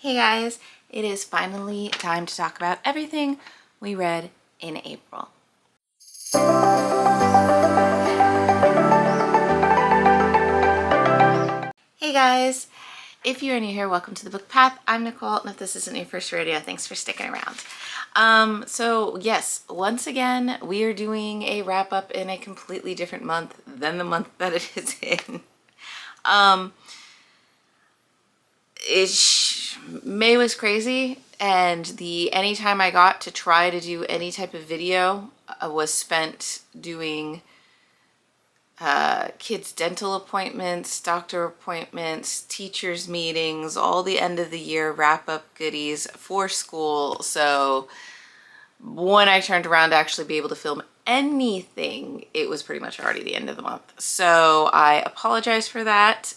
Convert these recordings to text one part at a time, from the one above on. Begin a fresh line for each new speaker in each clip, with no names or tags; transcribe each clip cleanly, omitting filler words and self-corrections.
Hey guys, it is finally time to talk about everything we read in April. Hey guys, if you're new here, welcome to the Book Path. I'm Nicole, and if this isn't your first rodeo, thanks for sticking around. So yes, once again, we are doing a wrap up in a completely different month than the month that it is in. May was crazy, and any time I got to try to do any type of video was spent doing kids' dental appointments, doctor appointments, teachers' meetings, all the end of the year wrap up goodies for school. So when I turned around to actually be able to film anything, it was pretty much already the end of the month. So I apologize for that.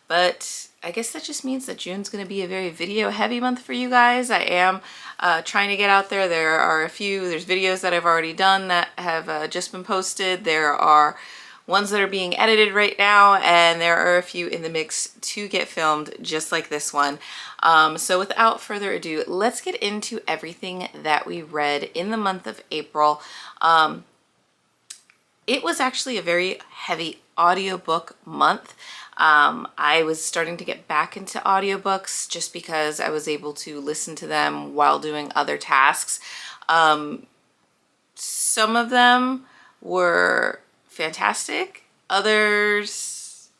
But I guess that just means that June's going to be a very video heavy month for you guys. I am trying to get out there. There's videos that I've already done that have just been posted. There are ones that are being edited right now, and there are a few in the mix to get filmed, just like this one. So without further ado, let's get into everything that we read in the month of April. It was actually a very heavy audiobook month. I was starting to get back into audiobooks just because I was able to listen to them while doing other tasks. Some of them were fantastic. Others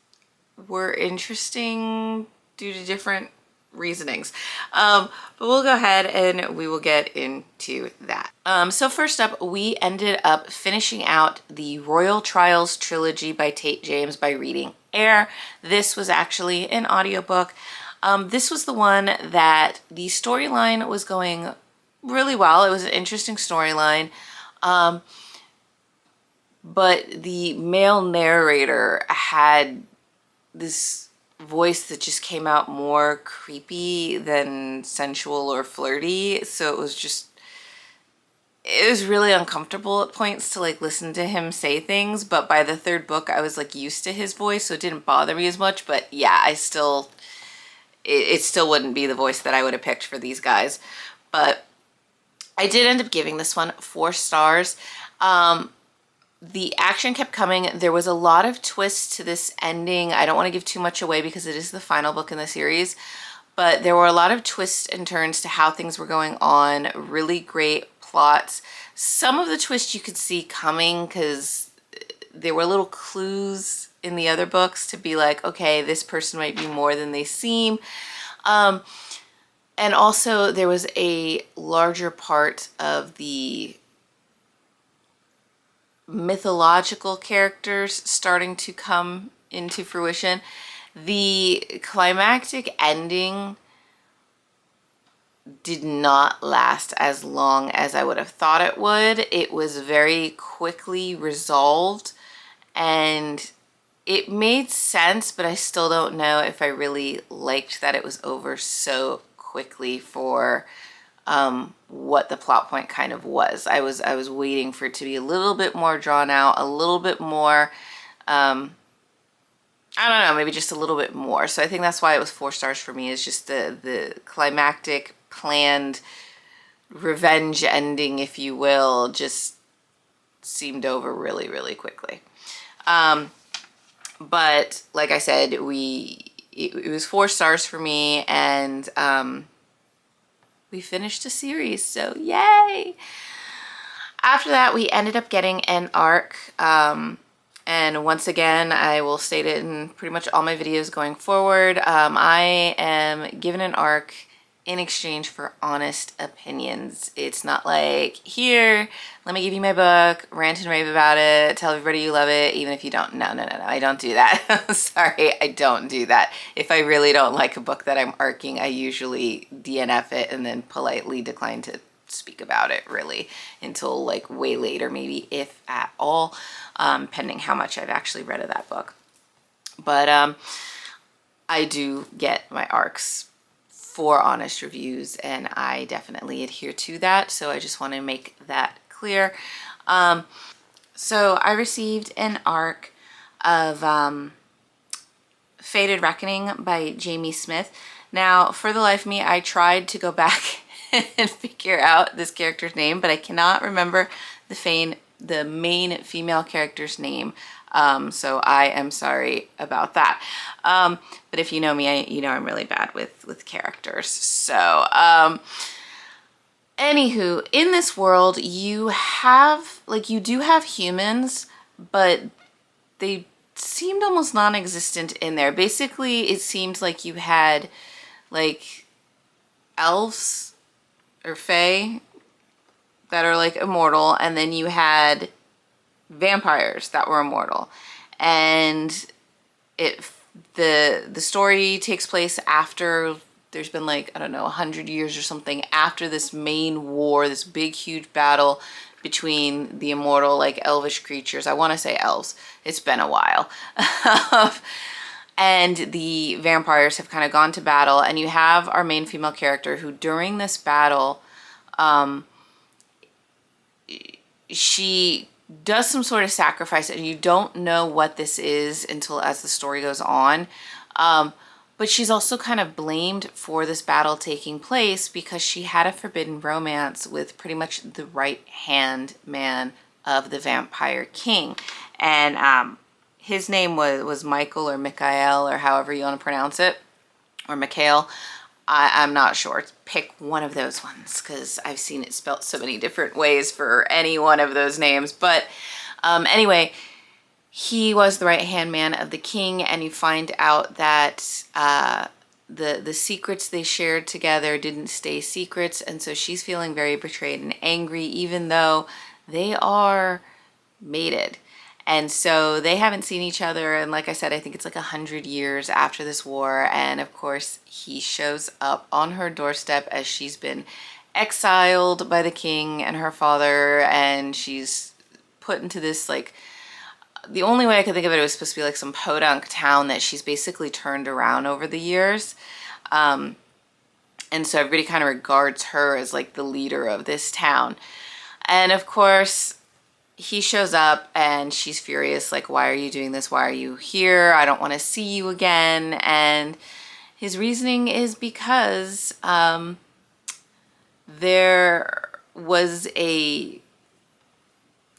were interesting due to different reasonings. But we'll go ahead and we will get into that. So first up, we ended up finishing out the Royal Trials trilogy by Tate James by reading Air. This was actually an audiobook. This was the one that the storyline was going really well. It was an interesting storyline. But the male narrator had this voice that just came out more creepy than sensual or flirty. So it was really uncomfortable at points to like listen to him say things. But by the third book, I was like used to his voice, so it didn't bother me as much. But yeah, it still wouldn't be the voice that I would have picked for these guys. But I did end up giving this one 4 stars. The action kept coming. There was a lot of twists to this ending. I don't want to give too much away because it is the final book in the series, but there were a lot of twists and turns to how things were going on. Really great plots. Some of the twists you could see coming because there were little clues in the other books to be like, okay, this person might be more than they seem. And also there was a larger part of the mythological characters starting to come into fruition. The climactic ending did not last as long as I would have thought it would. It was very quickly resolved and it made sense, but I still don't know if I really liked that it was over so quickly for what the plot point kind of was. I was waiting for it to be a little bit more drawn out, a little bit more, I don't know, maybe just a little bit more. So I think that's why it was 4 stars for me, is just the climactic, planned revenge ending, if you will, just seemed over really, really quickly. But like I said, it was 4 stars for me, and we finished a series, so yay! After that, we ended up getting an arc, and once again, I will state it in pretty much all my videos going forward. I am given an arc in exchange for honest opinions. It's not like, here, let me give you my book, rant and rave about it, tell everybody you love it, even if you don't. No, I don't do that. Sorry, I don't do that. If I really don't like a book that I'm arcing, I usually DNF it and then politely decline to speak about it, really, until like way later, maybe, if at all, pending how much I've actually read of that book. But I do get my arcs for honest reviews, and I definitely adhere to that, so I just want to make that clear. So I received an arc of Fated Reckoning by Jamie Smith. Now, for the life of me, I tried to go back and figure out this character's name, but I cannot remember the main female character's name. So I am sorry about that. But if you know me, you know I'm really bad with characters. So, anywho, in this world, you do have humans, but they seemed almost non-existent in there. Basically, it seemed like you had like elves or fae that are like immortal, and then you had vampires that were immortal. And it the story takes place after there's been like, I don't know, 100 years or something after this main war, this big huge battle between the immortal like elvish creatures. I want to say elves. It's been a while. And the vampires have kind of gone to battle, and you have our main female character who during this battle she does some sort of sacrifice, and you don't know what this is until as the story goes on. But she's also kind of blamed for this battle taking place because she had a forbidden romance with pretty much the right-hand man of the vampire king. And his name was Michael or Mikhail or however you want to pronounce it, or Mikhail. I'm not sure. Pick one of those ones because I've seen it spelt so many different ways for any one of those names. But anyway, he was the right-hand man of the king, and you find out that the secrets they shared together didn't stay secrets, and so she's feeling very betrayed and angry, even though they are mated. And so they haven't seen each other, and like I said, I think it's like 100 years after this war, and of course he shows up on her doorstep as she's been exiled by the king and her father, and she's put into this like, the only way I could think of it was supposed to be like some podunk town that she's basically turned around over the years. And so everybody kind of regards her as like the leader of this town. And of course, he shows up and she's furious, like, why are you doing this? Why are you here? I don't want to see you again. And his reasoning is because there was a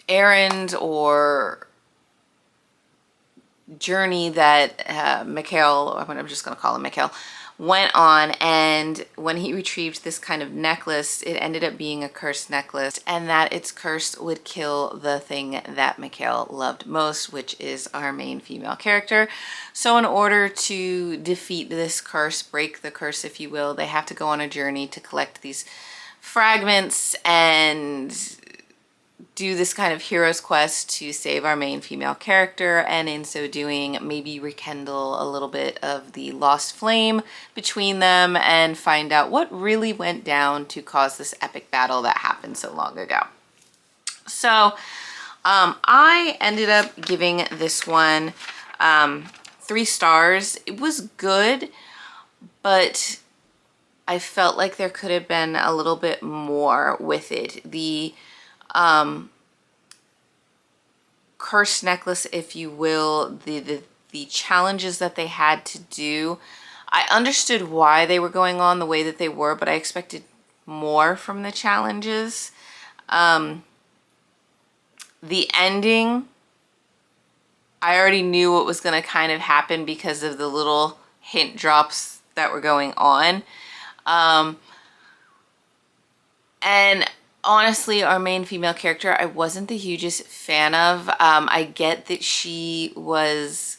errand or journey that Mikhail, I'm just going to call him Mikhail, went on, and when he retrieved this kind of necklace, it ended up being a cursed necklace, and that its curse would kill the thing that Mikhail loved most, which is our main female character. So in order to defeat this curse, break the curse if you will, they have to go on a journey to collect these fragments and do this kind of hero's quest to save our main female character, and in so doing maybe rekindle a little bit of the lost flame between them and find out what really went down to cause this epic battle that happened so long ago. So I ended up giving this one 3 stars. It was good, but I felt like there could have been a little bit more with it. The cursed necklace, if you will, the challenges that they had to do, I understood why they were going on the way that they were, but I expected more from the challenges. The ending, I already knew what was going to kind of happen because of the little hint drops that were going on. And honestly, our main female character, I wasn't the hugest fan of. I get that she was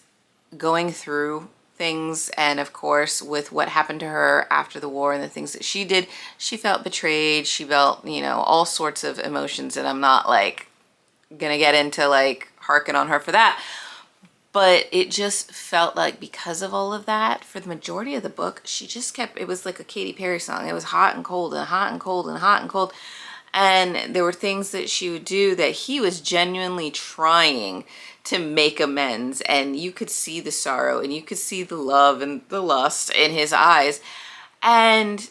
going through things, and of course, with what happened to her after the war and the things that she did, she felt betrayed. She felt, you know, all sorts of emotions, and I'm not like gonna get into like harking on her for that. But it just felt like because of all of that, for the majority of the book, she just kept, it was like a Katy Perry song. It was hot and cold and hot and cold and hot and cold. And there were things that she would do that he was genuinely trying to make amends. And you could see the sorrow and you could see the love and the lust in his eyes. And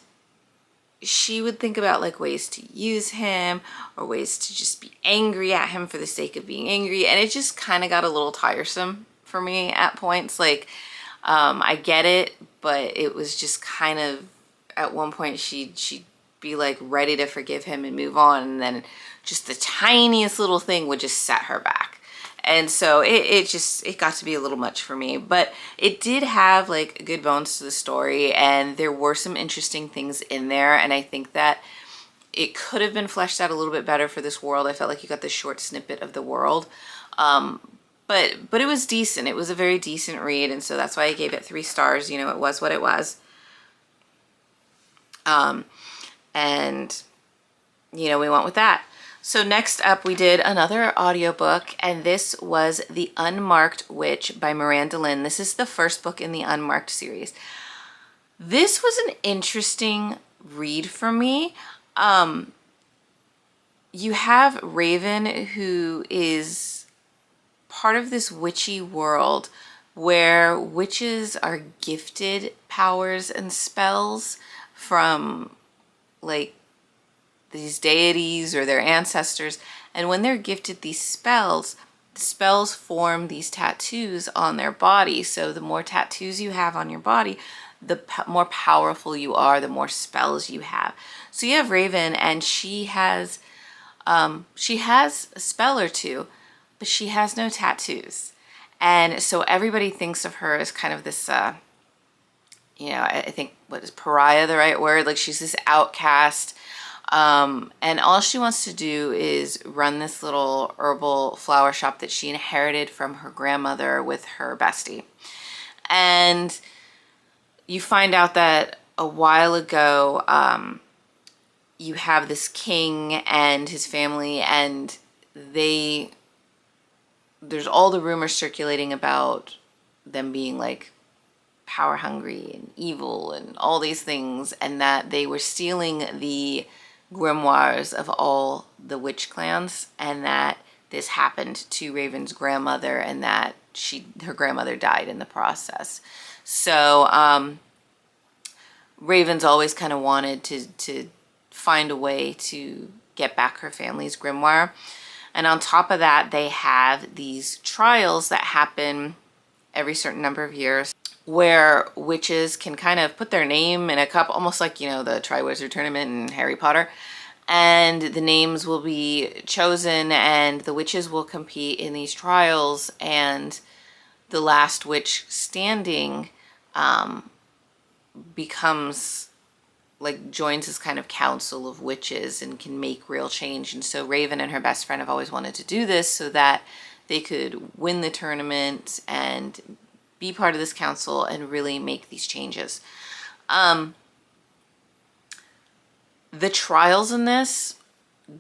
she would think about like ways to use him or ways to just be angry at him for the sake of being angry. And it just kind of got a little tiresome for me at points. Like, I get it, but it was just kind of, at one point she'd be like ready to forgive him and move on, and then just the tiniest little thing would just set her back. And so it got to be a little much for me, but it did have like good bones to the story, and there were some interesting things in there, and I think that it could have been fleshed out a little bit better for this world. I felt like you got this short snippet of the world. But it was decent. It was a very decent read, and so that's why I gave it 3 stars. You know, it was what it was. And you know, we went with that. So next up we did another audiobook, and this was The Unmarked Witch by Miranda Lynn. This is the first book in the Unmarked series. This was an interesting read for me. You have Raven, who is part of this witchy world where witches are gifted powers and spells from like these deities or their ancestors, and when they're gifted these spells, the spells form these tattoos on their body. So the more tattoos you have on your body, the more powerful you are, the more spells you have. So you have Raven, and she has a spell or two, but she has no tattoos. And so everybody thinks of her as kind of this, you know, I think, what is pariah the right word? Like, she's this outcast. And all she wants to do is run this little herbal flower shop that she inherited from her grandmother with her bestie. And you find out that a while ago, you have this king and his family, and there's all the rumors circulating about them being like power hungry and evil and all these things, and that they were stealing the grimoires of all the witch clans, and that this happened to Raven's grandmother, and that her grandmother died in the process. So Raven's always kind of wanted to find a way to get back her family's grimoire. And on top of that, they have these trials that happen every certain number of years, where witches can kind of put their name in a cup, almost like, you know, the Triwizard Tournament in Harry Potter. And the names will be chosen, and the witches will compete in these trials, and the last witch standing becomes like, joins this kind of council of witches and can make real change. And so Raven and her best friend have always wanted to do this so that they could win the tournament and be part of this council and really make these changes. The trials in this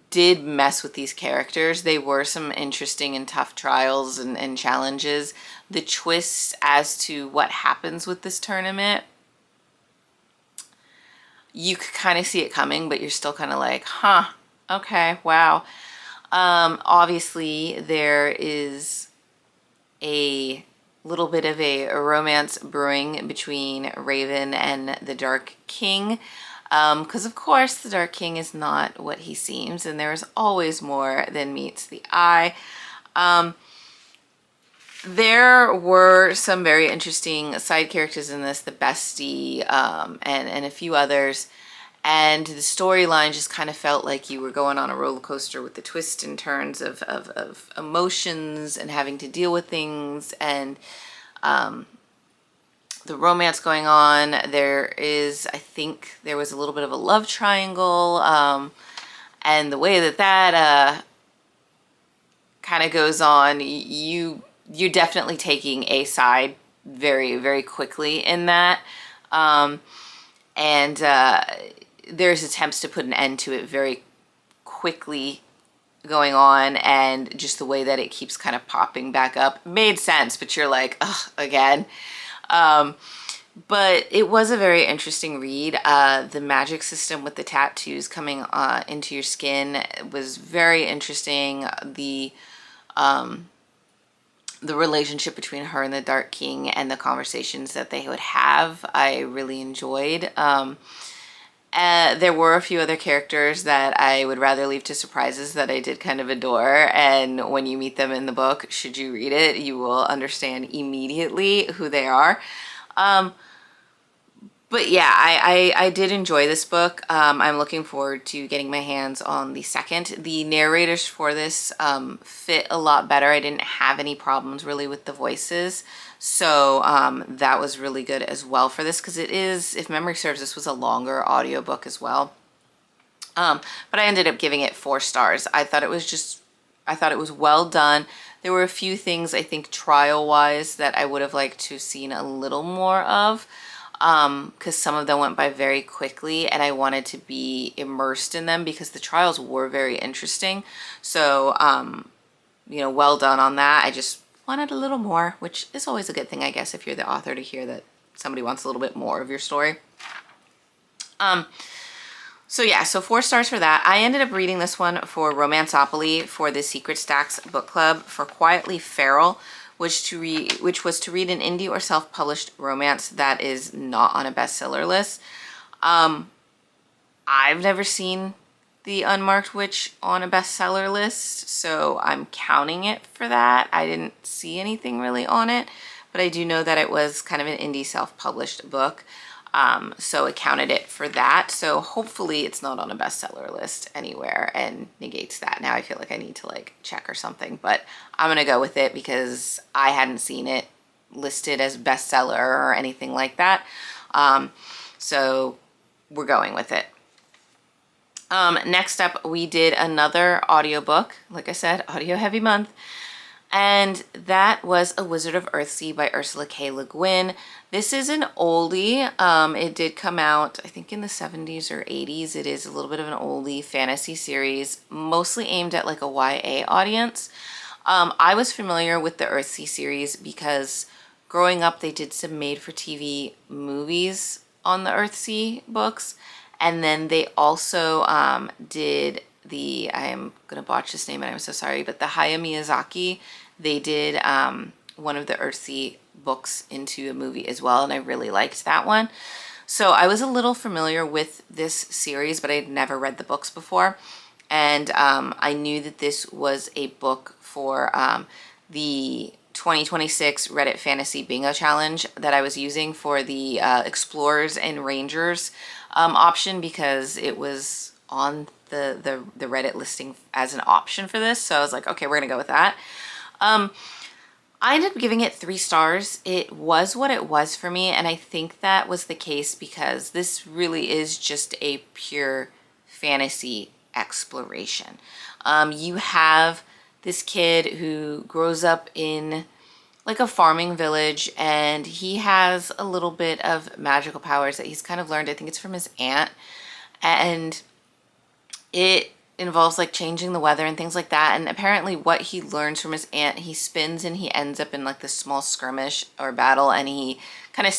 did mess with these characters. They were some interesting and tough trials and challenges. The twists as to what happens with this tournament, you could kind of see it coming, but you're still kind of like, huh, okay, wow. Obviously, there is a little bit of a romance brewing between Raven and the Dark King, because of course the Dark King is not what he seems, and there is always more than meets the eye. There were some very interesting side characters in this, the bestie, and a few others, and the storyline just kind of felt like you were going on a roller coaster with the twists and turns of emotions and having to deal with things, and the romance going on. There is, I think there was a little bit of a love triangle, and the way that kind of goes on, you're definitely taking a side very, very quickly in that. And there's attempts to put an end to it very quickly going on, and just the way that it keeps kind of popping back up made sense, but you're like, ugh, again. But it was a very interesting read. The magic system with the tattoos coming into your skin was very interesting. The relationship between her and the Dark King and the conversations that they would have, I really enjoyed. There were a few other characters that I would rather leave to surprises that I did kind of adore, and when you meet them in the book, should you read it, you will understand immediately who they are. But yeah, I did enjoy this book. I'm looking forward to getting my hands on the second. The narrators for this fit a lot better. I didn't have any problems really with the voices. So that was really good as well for this, because it is, if memory serves, this was a longer audiobook as well. But I ended up giving it 4 stars. I thought it was well done. There were a few things, I think, trial-wise that I would have liked to have seen a little more of, because some of them went by very quickly and I wanted to be immersed in them because the trials were very interesting. So, well done on that. I just wanted a little more, which is always a good thing, I guess, if you're the author, to hear that somebody wants a little bit more of your story. So yeah, so 4 stars for that. I ended up reading this one for Romanceopoly for the Secret Stacks book club for Quietly Feral, which was to read an indie or self-published romance that is not on a bestseller list. I've never seen The Unmarked Witch on a bestseller list, so I'm counting it for that. I didn't see anything really on it, but I do know that it was kind of an indie self-published book. So it counted it for that. So hopefully it's not on a bestseller list anywhere and negates that. Now I feel like I need to check or something, but I'm going to go with it because I hadn't seen it listed as bestseller or anything like that. So we're going with it. Next up, we did another audiobook. Like I said, audio heavy month. And that was A Wizard of Earthsea by Ursula K. Le Guin. This is an oldie. It did come out, I think, in the 70s or 80s. It is a little bit of an oldie fantasy series, mostly aimed at a YA audience. I was familiar with the Earthsea series because growing up, they did some made-for-TV movies on the Earthsea books. And then they also did I am going to botch this name and I'm so sorry, but the Hayao Miyazaki, they did one of the Earthsea books into a movie as well, and I really liked that one. So I was a little familiar with this series, but I had never read the books before. And I knew that this was a book for the 2026 Reddit Fantasy Bingo Challenge that I was using for the Explorers and Rangers option, because it was on the Reddit listing as an option for this. So I was like, okay, we're gonna go with that. I ended up giving it 3 stars. It was what it was for me, and I think that was the case because this really is just a pure fantasy exploration. You have this kid who grows up in a farming village, and he has a little bit of magical powers that he's kind of learned. I think it's from his aunt, and it involves changing the weather and things like that. And apparently what he learns from his aunt, he spins and he ends up in this small skirmish or battle, and he kind of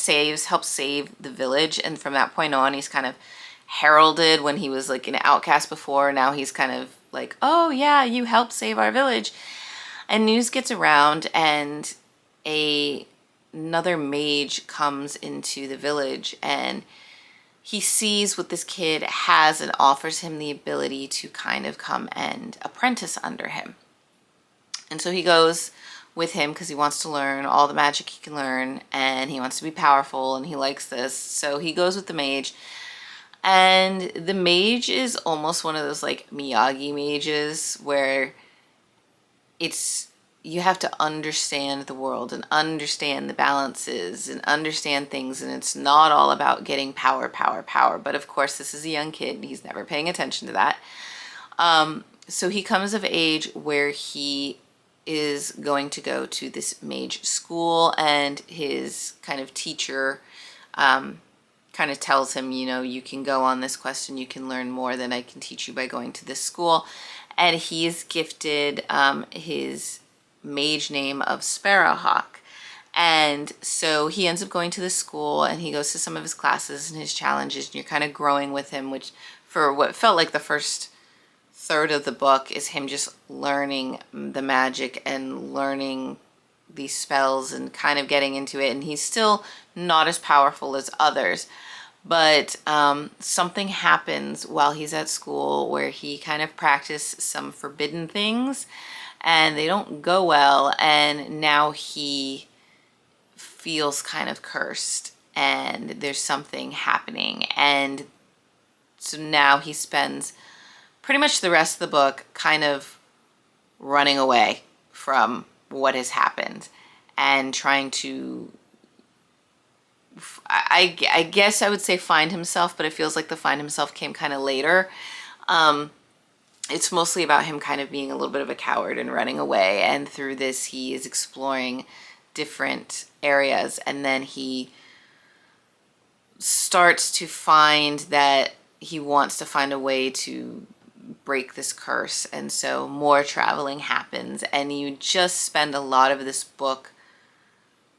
helps save the village. And from that point on, he's kind of heralded. When he was an outcast before, now he's kind of oh yeah, you helped save our village. And news gets around, and another mage comes into the village, and he sees what this kid has and offers him the ability to kind of come and apprentice under him. And so he goes with him because he wants to learn all the magic he can learn, and he wants to be powerful, and he likes this. So he goes with the mage, and the mage is almost one of those Miyagi mages where you have to understand the world and understand the balances and understand things, and it's not all about getting power. But of course, this is a young kid and he's never paying attention to that. So he comes of age where he is going to go to this mage school, and his kind of teacher kind of tells him, you can go on this quest and you can learn more than I can teach you by going to this school. And he is gifted his mage name of Sparrowhawk. And so he ends up going to the school, and he goes to some of his classes and his challenges, and you're kind of growing with him, which for what felt like the first third of the book is him just learning the magic and learning these spells and kind of getting into it. And he's still not as powerful as others, but something happens while he's at school where he kind of practiced some forbidden things, and they don't go well, and now he feels kind of cursed and there's something happening. And so now he spends pretty much the rest of the book kind of running away from what has happened and trying to, I guess I would say find himself, but it feels like the find himself came kind of later. It's mostly about him kind of being a little bit of a coward and running away. And through this, he is exploring different areas. And then he starts to find that he wants to find a way to break this curse. And so more traveling happens. And you just spend a lot of this book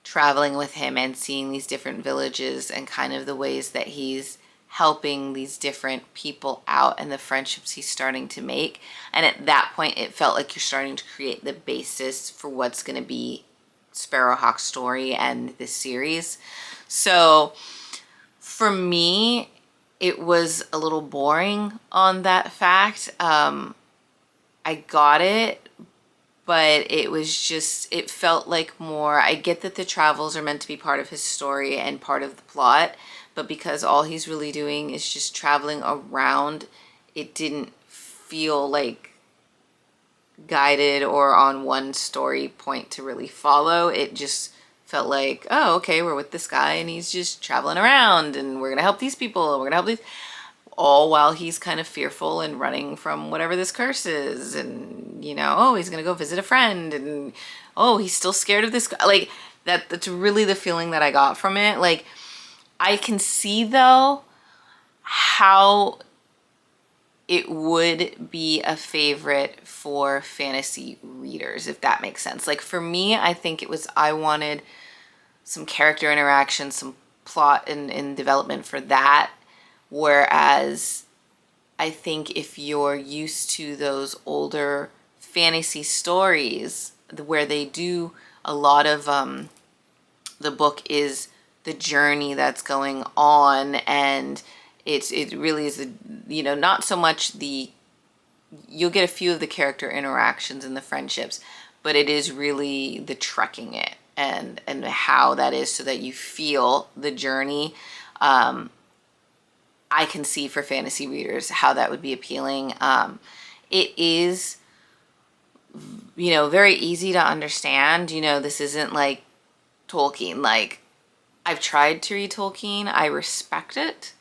traveling with him and seeing these different villages and kind of the ways that he's helping these different people out and the friendships he's starting to make. And at that point, it felt like you're starting to create the basis for what's going to be Sparrowhawk's story and this series. So for me, it was a little boring on that fact. I got it, but it was just, it felt like more, I get that the travels are meant to be part of his story and part of the plot, but because all he's really doing is just traveling around, it didn't feel like guided or on one story point to really follow. It just felt like, oh, okay, we're with this guy and he's just traveling around and we're gonna help these people and we're gonna help these, all while he's kind of fearful and running from whatever this curse is. And, you know, oh, he's gonna go visit a friend and, oh, he's still scared of this guy. Like, that's really the feeling that I got from it. Like, I can see, though, how it would be a favorite for fantasy readers, if that makes sense. Like, for me, I think it was, I wanted some character interaction, some plot and development for that. Whereas I think if you're used to those older fantasy stories where they do a lot of, the book is the journey that's going on, and it really is, you know, not so much the, you'll get a few of the character interactions and the friendships, but it is really the trekking it and how that is so that you feel the journey. I can see for fantasy readers how that would be appealing. It is, you know, very easy to understand. You know, this isn't like Tolkien. Like, I've tried to read Tolkien. I respect it.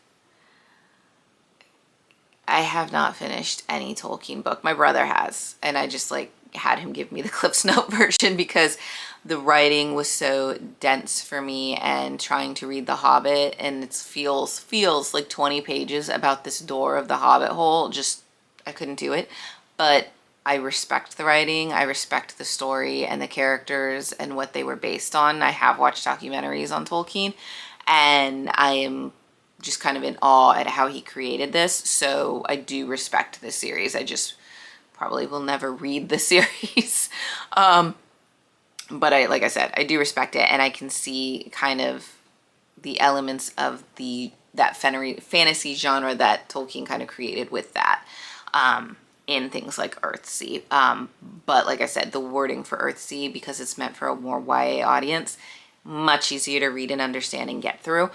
I have not finished any Tolkien book. My brother has, and I just like had him give me the Cliff's Note version because the writing was so dense for me, and trying to read The Hobbit and it feels like 20 pages about this door of the Hobbit hole. Just, I couldn't do it. But I respect the writing. I respect the story and the characters and what they were based on. I have watched documentaries on Tolkien and I am just kind of in awe at how he created this. So I do respect this series. I just probably will never read the series. But like I said, I do respect it, and I can see kind of the elements of that fantasy genre that Tolkien kind of created with that, in things like Earthsea. But like I said, the wording for Earthsea, because it's meant for a more YA audience, much easier to read and understand and get through.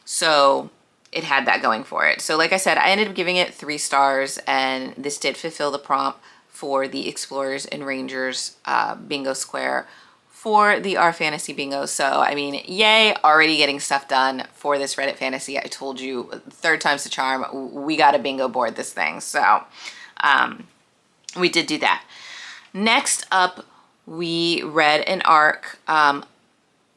So it had that going for it. So like I said, I ended up giving it 3 stars, and this did fulfill the prompt for the Explorers and Rangers bingo square for the Our Fantasy bingo. So, I mean, yay, already getting stuff done for this Reddit fantasy. I told you, 3rd time's the charm. We got a bingo board this thing. So, we did do that. Next up, we read an arc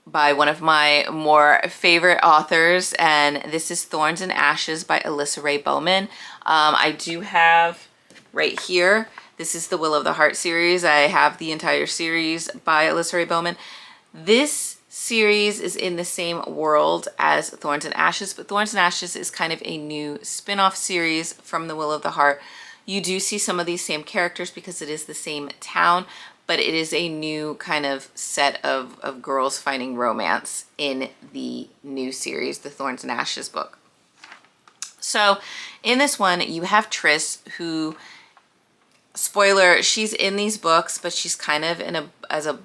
by one of my more favorite authors, and this is Thorns and Ashes by Alyssa Ray Bowman. I do have right here, this is the Will of the Heart series. I have the entire series by Alyssa Ray Bowman. This series is in the same world as Thorns and Ashes, but Thorns and Ashes is kind of a new spin-off series from the Will of the Heart. You do see some of these same characters because it is the same town, but it is a new kind of set of girls finding romance in the new series, the Thorns and Ashes book. So in this one, you have Triss, who, spoiler, she's in these books, but she's kind of as a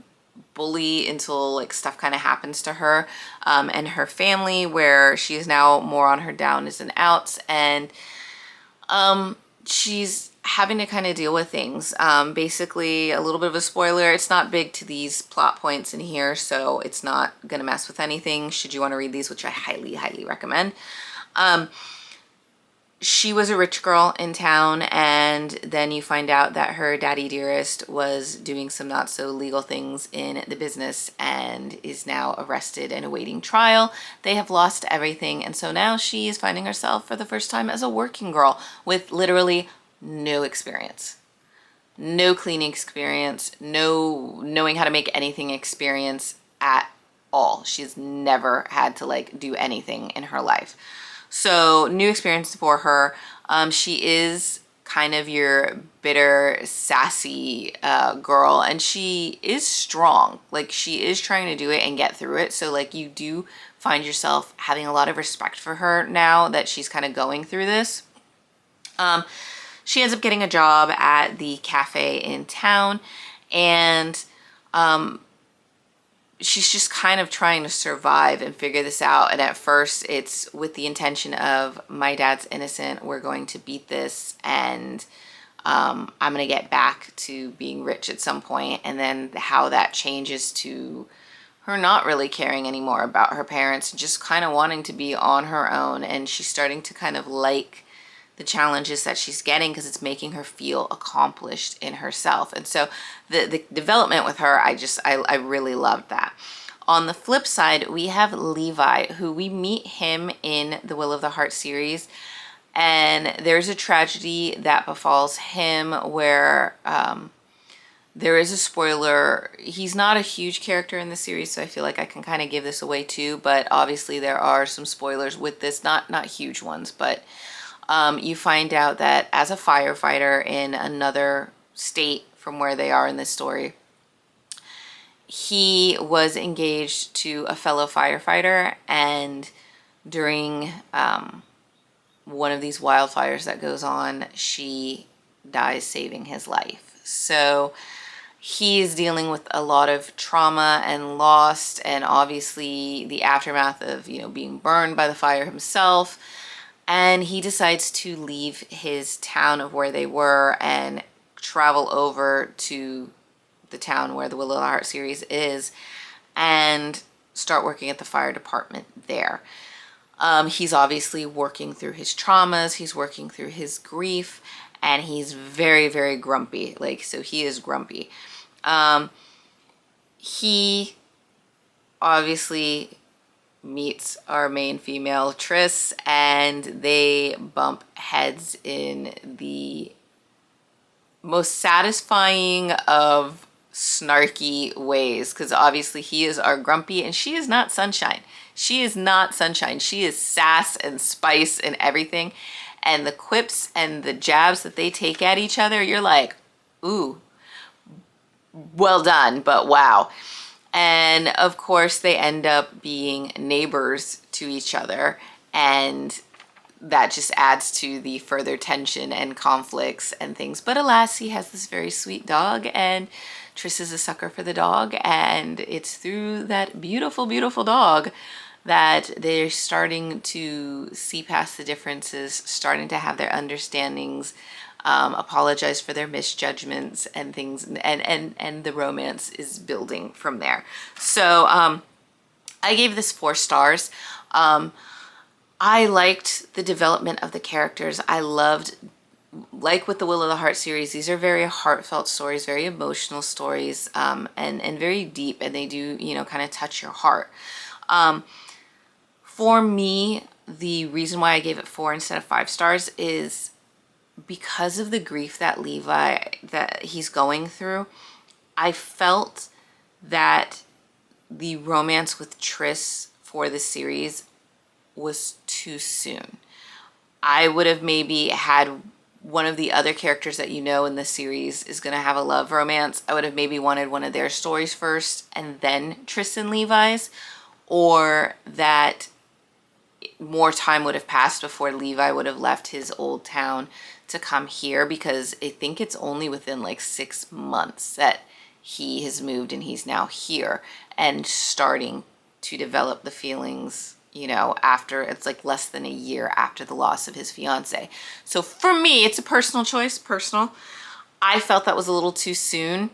bully until like stuff kind of happens to her and her family, where she is now more on her downs and outs, and she's having to kind of deal with things. Basically, a little bit of a spoiler, it's not big to these plot points in here, so it's not gonna mess with anything should you want to read these, which I highly, highly recommend. She was a rich girl in town, and then you find out that her daddy dearest was doing some not so legal things in the business and is now arrested and awaiting trial. They have lost everything, and so now she is finding herself for the first time as a working girl with literally no experience. No cleaning experience, no knowing how to make anything experience at all. She's never had to like do anything in her life. So new experience for her. She is kind of your bitter, sassy girl, and she is strong. Like she is trying to do it and get through it. So like you do find yourself having a lot of respect for her now that she's kind of going through this. She ends up getting a job at the cafe in town, and she's just kind of trying to survive and figure this out. And at first it's with the intention of, my dad's innocent, we're going to beat this, and I'm going to get back to being rich at some point. And then how that changes to her not really caring anymore about her parents, just kind of wanting to be on her own. And she's starting to kind of like the challenges that she's getting because it's making her feel accomplished in herself. And so the development with her, I really loved that. On the flip side, we have Levi, who we meet him in the Will of the Heart series. And there's a tragedy that befalls him where there is a spoiler. He's not a huge character in the series, so I feel like I can kind of give this away too. But obviously there are some spoilers with this, not huge ones, but you find out that as a firefighter in another state from where they are in this story, he was engaged to a fellow firefighter, and during one of these wildfires that goes on, she dies saving his life. So he's dealing with a lot of trauma and loss, and obviously the aftermath of, you know, being burned by the fire himself. And he decides to leave his town of where they were and travel over to the town where the Will of the Heart series is and start working at the fire department there. He's obviously working through his traumas, he's working through his grief, and he's very, very grumpy. Like, so he is grumpy. He obviously meets our main female, Triss, and they bump heads in the most satisfying of snarky ways, because obviously he is our grumpy and she is not sunshine. She is not sunshine. She is sass and spice and everything. And the quips and the jabs that they take at each other, you're like, ooh, well done, but wow. And of course they end up being neighbors to each other, and that just adds to the further tension and conflicts and things. But alas, he has this very sweet dog, and Triss is a sucker for the dog, and it's through that beautiful, beautiful dog that they're starting to see past the differences, starting to have their understandings, apologize for their misjudgments and things, and the romance is building from there. So I gave this 4 stars. I liked the development of the characters. I loved, like with the Will of the Heart series, these are very heartfelt stories, very emotional stories, and very deep, and they do, you know, kind of touch your heart. For me, the reason why I gave it 4 instead of 5 stars is because of the grief that he's going through. I felt that the romance with Triss for the series was too soon. I would have maybe had one of the other characters that you know in the series is going to have a love romance. I would have maybe wanted one of their stories first and then Triss and Levi's, or that more time would have passed before Levi would have left his old town to come here, because I think it's only within like 6 months that he has moved and he's now here and starting to develop the feelings, you know, after it's like less than a year after the loss of his fiance. So for me, it's a personal choice, personal. I felt that was a little too soon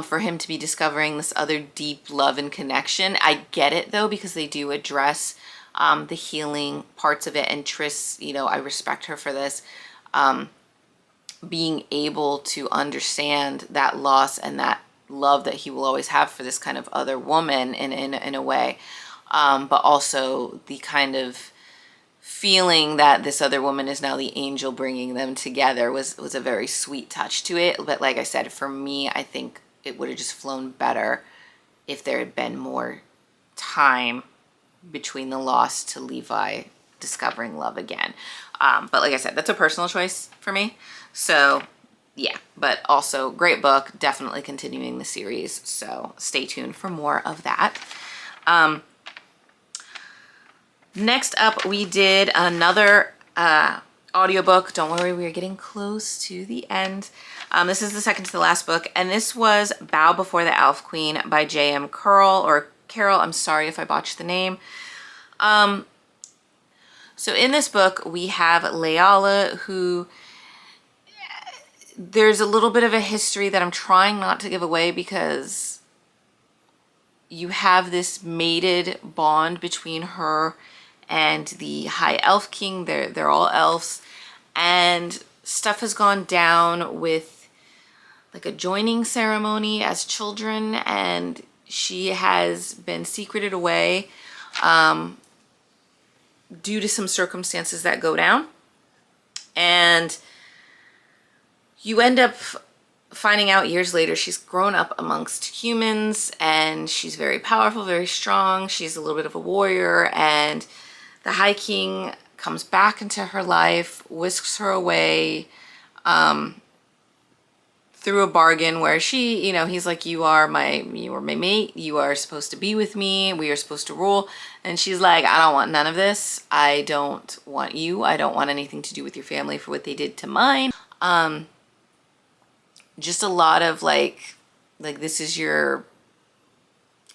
for him to be discovering this other deep love and connection. I get it though, because they do address the healing parts of it. And Triss, you know, I respect her for this. Being able to understand that loss and that love that he will always have for this kind of other woman in a way. But also the kind of feeling that this other woman is now the angel bringing them together was a very sweet touch to it. But like I said, for me, I think it would have just flown better if there had been more time between the loss to Levi discovering love again. But like I said, that's a personal choice for me. So yeah, but also great book, definitely continuing the series. So stay tuned for more of that. Next up, we did another audiobook. Don't worry, we are getting close to the end. This is the second to the last book, and this was Bow Before the Elf Queen by J.M. Curl, or Carol. I'm sorry if I botched the name. So in this book, we have Leala, who there's a little bit of a history that I'm trying not to give away, because you have this mated bond between her and the High Elf King. They're all elves, and stuff has gone down with like a joining ceremony as children, and she has been secreted away due to some circumstances that go down. And you end up finding out years later she's grown up amongst humans, and she's very powerful, very strong. She's a little bit of a warrior, and the High King comes back into her life, whisks her away through a bargain where she, you know, he's like, you are my mate. You are supposed to be with me. We are supposed to rule. And she's like, I don't want none of this. I don't want you. I don't want anything to do with your family for what they did to mine. Just a lot of like this is your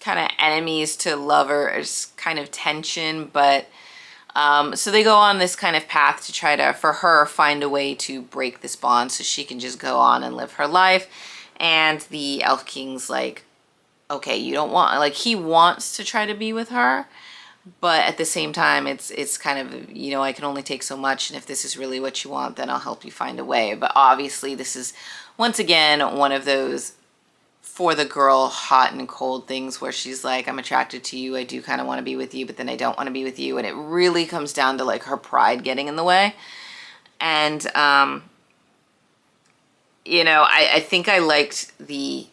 kind of enemies to lovers kind of tension. But so they go on this kind of path to try to, for her, find a way to break this bond so she can just go on and live her life. And the Elf King's like, okay, you don't want, like, he wants to try to be with her, but at the same time, it's kind of, you know, I can only take so much, and if this is really what you want, then I'll help you find a way. But obviously this is, once again, one of those for the girl hot and cold things where she's like, I'm attracted to you, I do kind of want to be with you, but then I don't want to be with you. And it really comes down to like her pride getting in the way. And you know, I think I liked the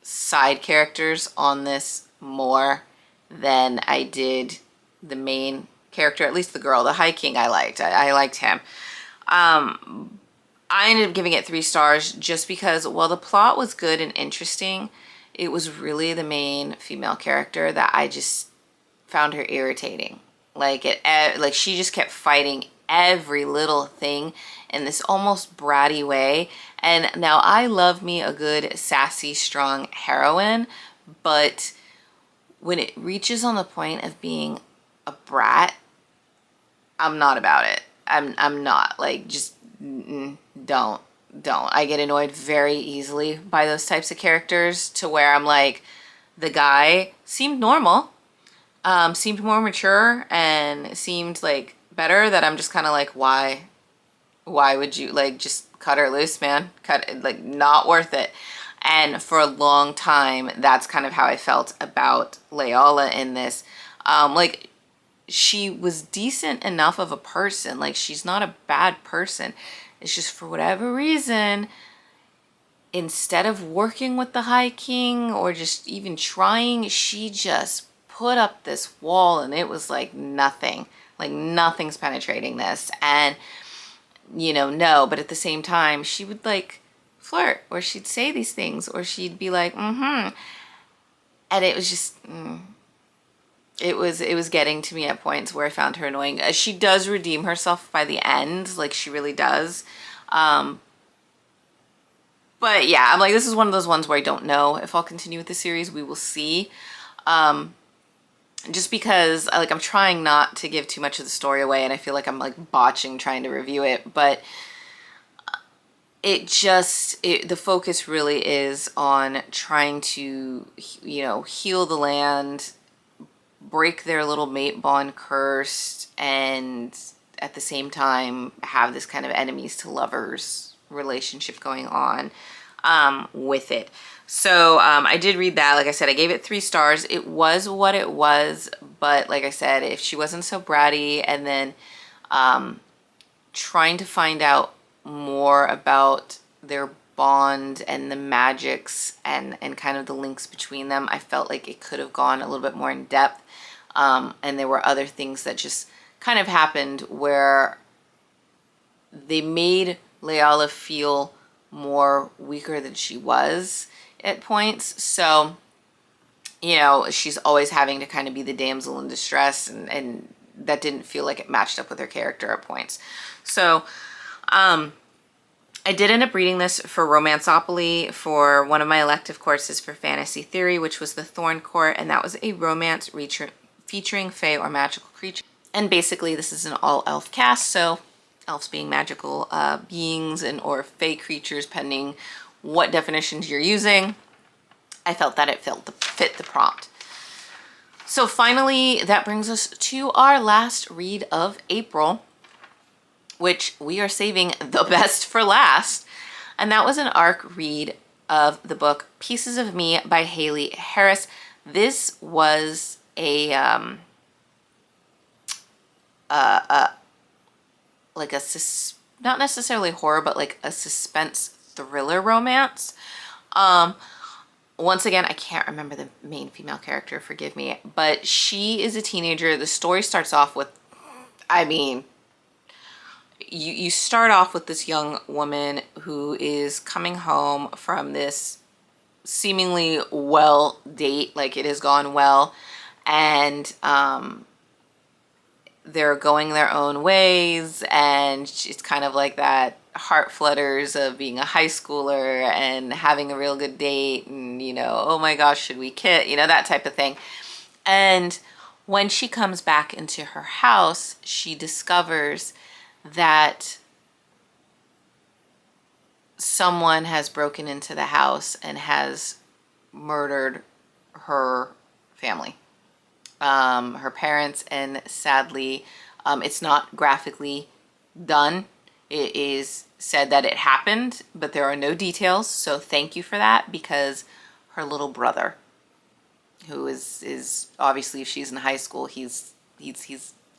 side characters on this more than I did the main character. At least the girl, the High King, I liked. I liked him. I ended up giving it 3 stars just because, while the plot was good and interesting, it was really the main female character that I just found her irritating. Like she just kept fighting every little thing in this almost bratty way. And now I love me a good sassy, strong heroine, but when it reaches on the point of being a brat, I'm not about it. I'm not, like, just don't. I get annoyed very easily by those types of characters, to where I'm like, the guy seemed normal, seemed more mature, and seemed like better, that I'm just kind of like, why would you, like, just cut her loose, man? Cut it, like, not worth it. And for a long time, that's kind of how I felt about Leala in this. Like, she was decent enough of a person. Like, she's not a bad person. It's just, for whatever reason, instead of working with the High King or just even trying, she just put up this wall, and it was like nothing. Like, nothing's penetrating this. And, you know, no, but at the same time, she would like flirt, or she'd say these things, or she'd be like, and it was just, it was getting to me at points where I found her annoying. She does redeem herself by the end, like, she really does. But yeah, I'm like, this is one of those ones where I don't know if I'll continue with the series. We will see. Just because I'm trying not to give too much of the story away, and I feel like I'm like botching trying to review it, but the focus really is on trying to, heal the land, break their little mate bond curse, and at the same time have this kind of enemies to lovers relationship going on with it. So I did read that. Like I said, I gave it 3 stars. It was what it was, but like I said, if she wasn't so bratty, and then trying to find out more about their bond and the magics and kind of the links between them, I felt like it could have gone a little bit more in depth. And there were other things that just kind of happened where they made Layala feel more weaker than she was at points. So, she's always having to kind of be the damsel in distress, and that didn't feel like it matched up with her character at points. So, I did end up reading this for Romanceopoly for one of my elective courses for fantasy theory, which was the Thorn Court, and that was a romance featuring fae or magical creatures. And basically this is an all-elf cast, so elves being magical beings or fae creatures, pending what definitions you're using. I felt that it fit the prompt. So finally, that brings us to our last read of April, which we are saving the best for last. And that was an ARC read of the book Pieces of Me by Haley Harris. This was not necessarily horror, but like a suspense thriller romance. Once again, I can't remember the main female character, forgive me, but she is a teenager. The story starts off with, you start off with this young woman who is coming home from this seemingly well date, like it has gone well, and they're going their own ways, and it's kind of like that heart flutters of being a high schooler and having a real good date, and oh my gosh, should we kiss, that type of thing. And when she comes back into her house, she discovers that someone has broken into the house and has murdered her family, her parents, and sadly, it's not graphically done. It is said that it happened, but there are no details, so thank you for that, because her little brother, who is obviously, if she's in high school, he's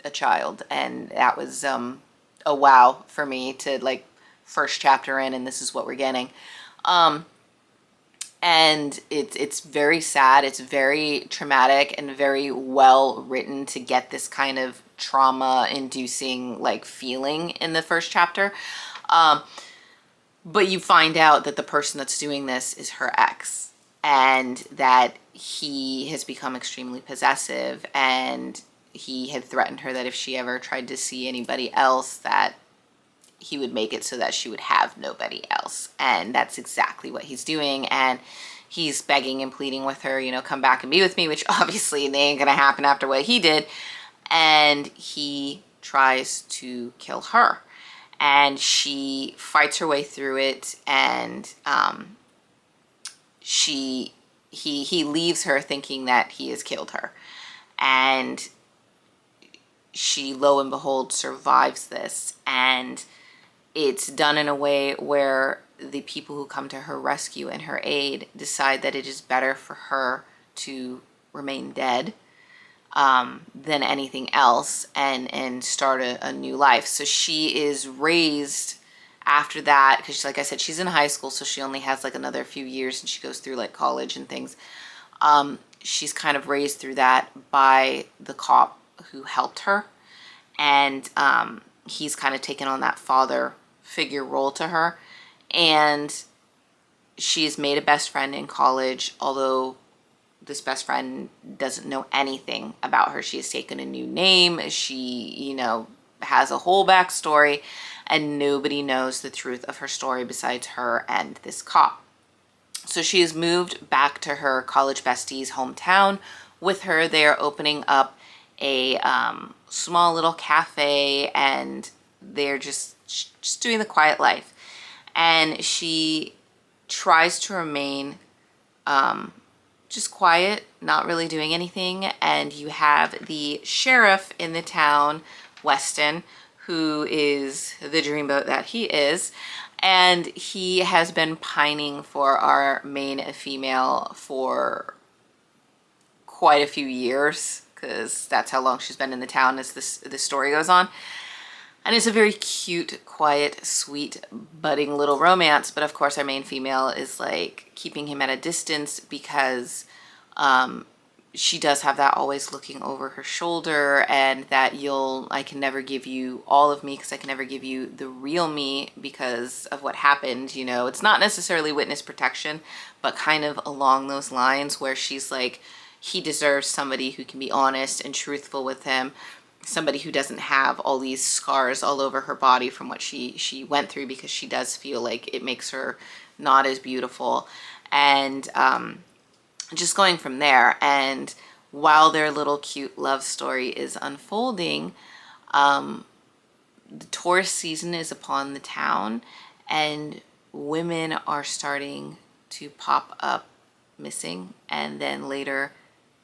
a child, and that was a wow for me to, like, first chapter in and this is what we're getting. And it's very sad, it's very traumatic, and very well written to get this kind of trauma inducing like feeling in the first chapter. But you find out that the person that's doing this is her ex, and that he has become extremely possessive, and he had threatened her that if she ever tried to see anybody else, that he would make it so that she would have nobody else. And that's exactly what he's doing. And he's begging and pleading with her, come back and be with me, which obviously they ain't gonna happen after what he did. And he tries to kill her, and she fights her way through it, and he leaves her thinking that he has killed her, and she, lo and behold, survives this. And it's done in a way where the people who come to her rescue and her aid decide that it is better for her to remain dead than anything else, and start a new life. So she is raised after that, because like I said, she's in high school, so she only has like another few years, and she goes through like college and things. She's kind of raised through that by the cop who helped her, and he's kind of taken on that father figure role to her. And she's made a best friend in college, although this best friend doesn't know anything about her. She has taken a new name. She, has a whole backstory, and nobody knows the truth of her story besides her and this cop. So she has moved back to her college bestie's hometown with her. They are opening up a small little cafe, and they're just doing the quiet life. And she tries to remain just quiet, not really doing anything. And you have the sheriff in the town, Weston, who is the dreamboat that he is. And he has been pining for our main female for quite a few years, because that's how long she's been in the town as this story goes on. And it's a very cute, quiet, sweet, budding little romance. But of course, our main female is like keeping him at a distance because she does have that always looking over her shoulder, and that I can never give you all of me because I can never give you the real me because of what happened. You know, it's not necessarily witness protection, but kind of along those lines, where she's like, he deserves somebody who can be honest and truthful with him, somebody who doesn't have all these scars all over her body from what she went through, because she does feel like it makes her not as beautiful. And just going from there. And while their little cute love story is unfolding, the tourist season is upon the town, and women are starting to pop up missing and then later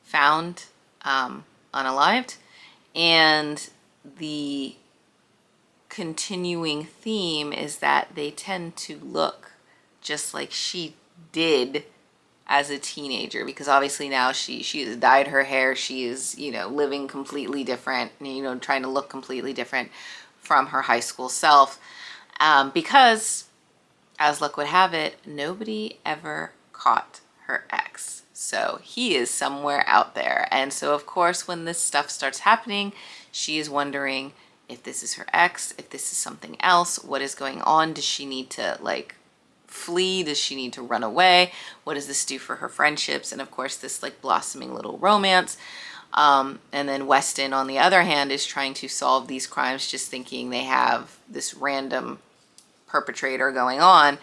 found unalived. And the continuing theme is that they tend to look just like she did as a teenager, because obviously now she has dyed her hair. She is, you know, living completely different, you know, trying to look completely different from her high school self, because as luck would have it, nobody ever caught her ex. So he is somewhere out there. And so of course, when this stuff starts happening, she is wondering if this is her ex, if this is something else, what is going on? Does she need to like flee? Does she need to run away? What does this do for her friendships? And of course, this like blossoming little romance. And then Weston, on the other hand, is trying to solve these crimes, just thinking they have this random perpetrator going on,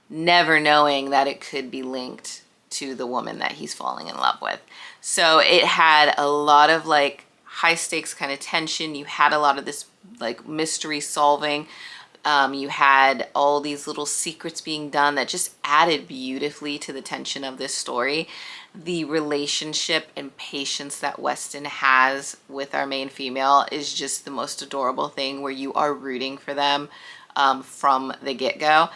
never knowing that it could be linked to the woman that he's falling in love with. So it had a lot of like high stakes kind of tension. You had a lot of this like mystery solving. You had all these little secrets being done that just added beautifully to the tension of this story. The relationship and patience that Weston has with our main female is just the most adorable thing, where you are rooting for them from the get-go.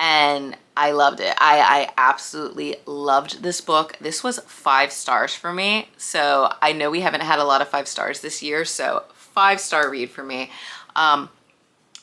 And I loved it. I absolutely loved this book. This was 5 stars for me. So I know we haven't had a lot of 5 stars this year, so 5-star read for me.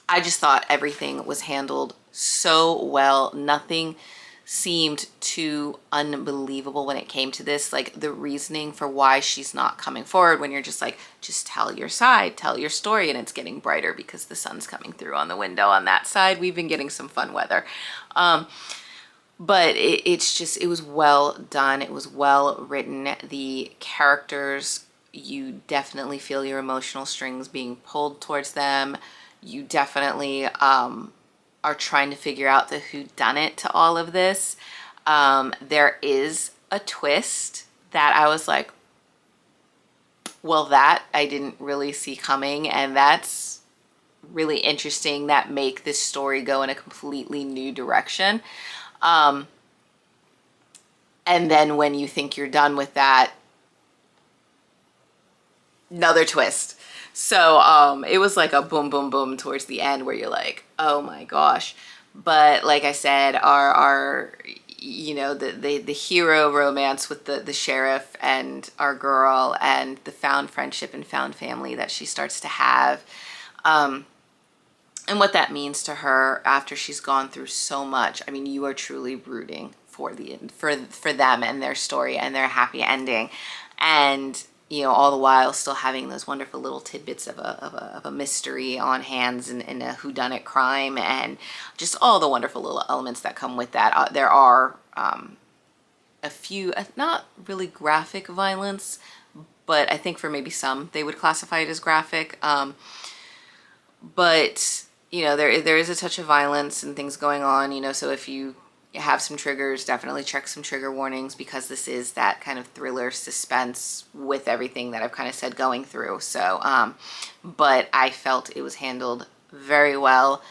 I just thought everything was handled so well. Nothing seemed too unbelievable when it came to this. Like the reasoning for why she's not coming forward, when you're just like, just tell your side, tell your story, and it's getting brighter because the sun's coming through on the window on that side. We've been getting some fun weather. But it was well done. It was well written. The characters, you definitely feel your emotional strings being pulled towards them. You definitely are trying to figure out the whodunit to all of this. There is a twist that I was like, well, that I didn't really see coming, and that's really interesting. That make this story go in a completely new direction. And then when you think you're done with that, another twist. So it was like a boom, boom, boom towards the end, where you're like, oh my gosh. But like I said, our you know, the hero romance with the sheriff and our girl, and the found friendship and found family that she starts to have, and what that means to her after she's gone through so much. I mean, you are truly rooting for them and their story and their happy ending. And you know, all the while still having those wonderful little tidbits of a mystery on hands, and a whodunit crime, and just all the wonderful little elements that come with that. There are a few, not really graphic violence, but I think for maybe some, they would classify it as graphic. but you know, there is a touch of violence and things going on, you know, so if you have some triggers, definitely check some trigger warnings, because this is that kind of thriller suspense with everything that I've kind of said going through. So but I felt it was handled very well.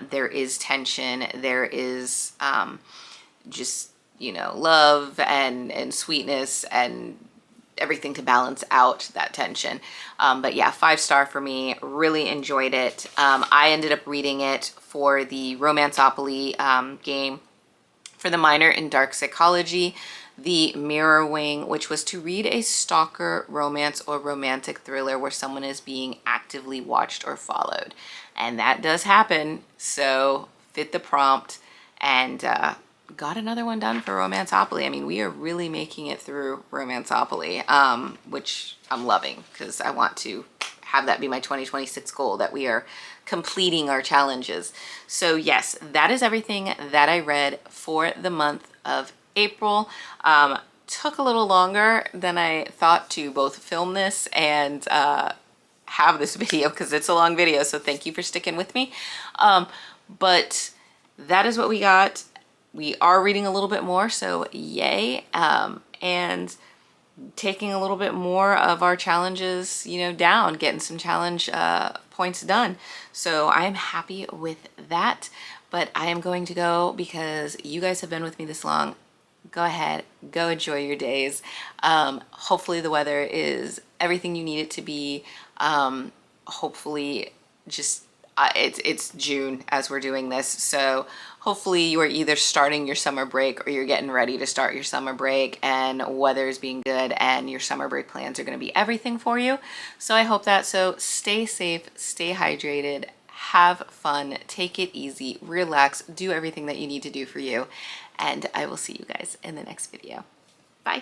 There is tension, there is just, you know, love and sweetness and everything to balance out that tension. But yeah, 5-star for me. Really enjoyed it. I ended up reading it for the Romanceopoly game for the minor in dark psychology, the Mirror Wing, which was to read a stalker romance or romantic thriller where someone is being actively watched or followed. And that does happen, so fit the prompt, and got another one done for Romanceopoly. I mean, we are really making it through Romanceopoly, which I'm loving, because I want to have that be my 2026 goal, that we are completing our challenges. So yes, that is everything that I read for the month of April. Took a little longer than I thought to both film this and have this video, because it's a long video, so thank you for sticking with me. But that is what we got. We are reading a little bit more, so yay. And taking a little bit more of our challenges, you know, down, getting some challenge points done. So I am happy with that, but I am going to go, because you guys have been with me this long. Go ahead, go enjoy your days. Hopefully the weather is everything you need it to be. Hopefully just it's June as we're doing this, so hopefully you are either starting your summer break or you're getting ready to start your summer break, and weather is being good and your summer break plans are going to be everything for you. So I hope that. So stay safe, stay hydrated, have fun, take it easy, relax, do everything that you need to do for you, and I will see you guys in the next video. Bye.